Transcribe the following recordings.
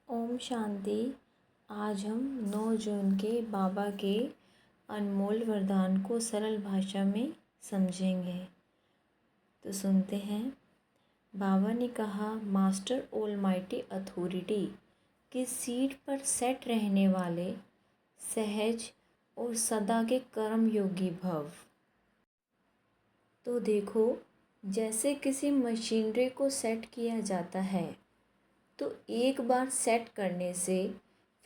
ओम शांति। आज हम 9 जून के बाबा के अनमोल वरदान को सरल भाषा में समझेंगे। तो सुनते हैं। बाबा ने कहा, मास्टर ऑलमाइटी अथॉरिटी की सीट पर सेट रहने वाले सहज और सदा के कर्मयोगी भव। तो देखो, जैसे किसी मशीनरी को सेट किया जाता है तो एक बार सेट करने से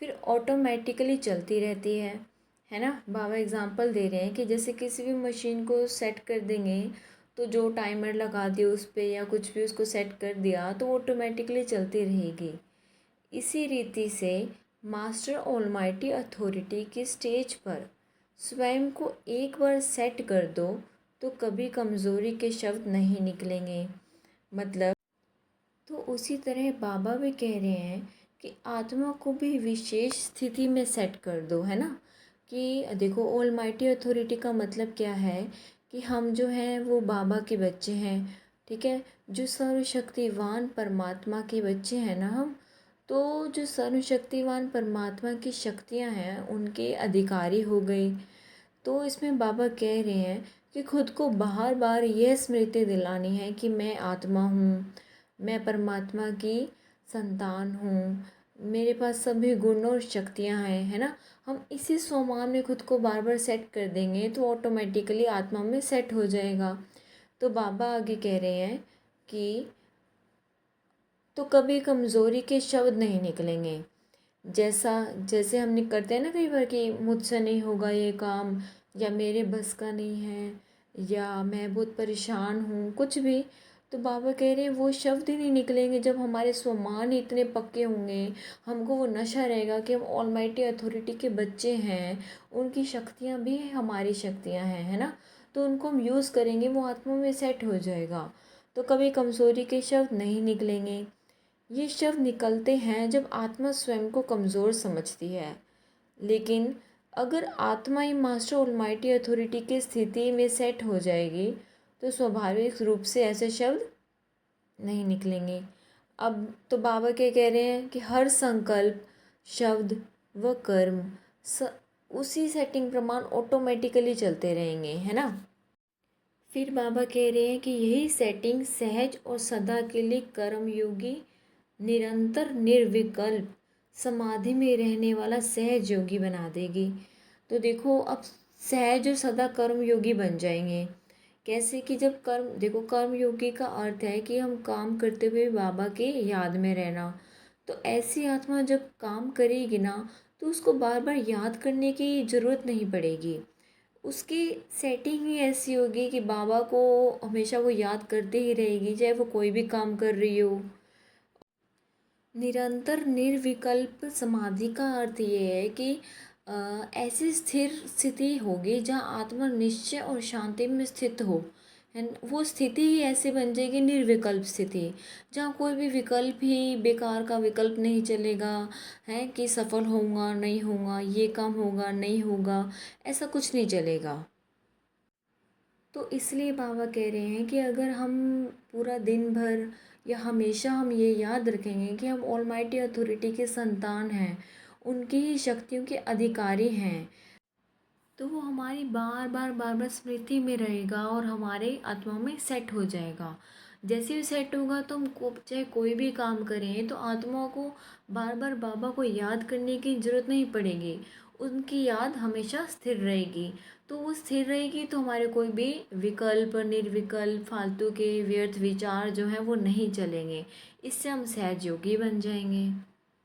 फिर ऑटोमेटिकली चलती रहती है ना। बाबा एग्ज़ाम्पल दे रहे हैं कि जैसे किसी भी मशीन को सेट कर देंगे तो जो टाइमर लगा दिया उस पर या कुछ भी उसको सेट कर दिया तो ऑटोमेटिकली चलती रहेगी। इसी रीति से मास्टर ऑलमाइटी अथॉरिटी की स्टेज पर स्वयं को एक बार सेट कर दो तो कभी कमज़ोरी के शब्द नहीं निकलेंगे। मतलब तो उसी तरह बाबा भी कह रहे हैं कि आत्मा को भी विशेष स्थिति में सेट कर दो, है ना। कि देखो, ऑलमाइटी अथॉरिटी का मतलब क्या है कि हम जो हैं वो बाबा के बच्चे हैं, ठीक है। जो सर्वशक्तिवान परमात्मा के बच्चे हैं ना हम, तो जो सर्वशक्तिवान परमात्मा की शक्तियां हैं उनके अधिकारी हो गए। तो इसमें बाबा कह रहे हैं कि खुद को बार बार यह स्मृति दिलानी है कि मैं आत्मा हूँ, मैं परमात्मा की संतान हूँ, मेरे पास सभी गुण और शक्तियाँ हैं, है ना। हम इसी स्वमान में खुद को बार बार सेट कर देंगे तो ऑटोमेटिकली आत्मा में सेट हो जाएगा। तो बाबा आगे कह रहे हैं कि तो कभी कमज़ोरी के शब्द नहीं निकलेंगे। जैसे हम करते हैं ना कई बार कि मुझसे नहीं होगा ये काम, या मेरे बस का नहीं है, या मैं बहुत परेशान हूँ, कुछ भी। तो बाबा कह रहे हैं वो शब्द ही नहीं निकलेंगे जब हमारे स्वमान ही इतने पक्के होंगे। हमको वो नशा रहेगा कि हम ऑलमाइटी अथॉरिटी के बच्चे हैं, उनकी शक्तियाँ भी हमारी शक्तियाँ हैं, है ना। तो उनको हम यूज़ करेंगे, वो आत्मा में सेट हो जाएगा। तो कभी कमज़ोरी के शब्द नहीं निकलेंगे। ये शब्द निकलते हैं जब आत्मा स्वयं को कमज़ोर समझती है। लेकिन अगर आत्मा ही मास्टर ऑलमाइटी अथॉरिटी की स्थिति में सेट हो जाएगी तो स्वाभाविक रूप से ऐसे शब्द नहीं निकलेंगे। अब तो बाबा क्या कह रहे हैं कि हर संकल्प, शब्द व कर्म उसी सेटिंग प्रमाण ऑटोमेटिकली चलते रहेंगे, है ना। फिर बाबा कह रहे हैं कि यही सेटिंग सहज और सदा के लिए कर्मयोगी, निरंतर निर्विकल्प समाधि में रहने वाला सहज योगी बना देगी। तो देखो, अब सहज और सदा कर्म योगी बन जाएंगे। कैसे कि जब कर्म, देखो कर्म योगी का अर्थ है कि हम काम करते हुए बाबा के याद में रहना। तो ऐसी आत्मा जब काम करेगी ना तो उसको बार बार याद करने की ज़रूरत नहीं पड़ेगी। उसकी सेटिंग ही ऐसी होगी कि बाबा को हमेशा वो याद करते ही रहेगी, चाहे वो कोई भी काम कर रही हो। निरंतर निर्विकल्प समाधि का अर्थ ये है कि ऐसी स्थिर स्थिति होगी जहाँ आत्मा निश्चय और शांति में स्थित हो। वो स्थिति ही ऐसे बन जाएगी निर्विकल्प स्थिति, जहाँ कोई भी विकल्प ही बेकार का विकल्प नहीं चलेगा, है कि सफल होऊंगा नहीं होऊंगा, ये काम होगा नहीं होगा, ऐसा कुछ नहीं चलेगा। तो इसलिए बाबा कह रहे हैं कि अगर हम पूरा दिन भर या हमेशा हम ये याद रखेंगे कि हम ऑलमाइटी अथॉरिटी के संतान हैं, उनकी ही शक्तियों के अधिकारी हैं, तो वो हमारी बार बार स्मृति में रहेगा और हमारे आत्मा में सेट हो जाएगा। जैसे ही सेट होगा तो हम चाहे कोई भी काम करें तो आत्मा को बार बार बाबा को याद करने की ज़रूरत नहीं पड़ेगी, उनकी याद हमेशा स्थिर रहेगी। तो वो स्थिर रहेगी तो हमारे कोई भी विकल्प, निर्विकल्प, फालतू के व्यर्थ विचार जो हैं वो नहीं चलेंगे। इससे हम सहज योगी बन जाएंगे।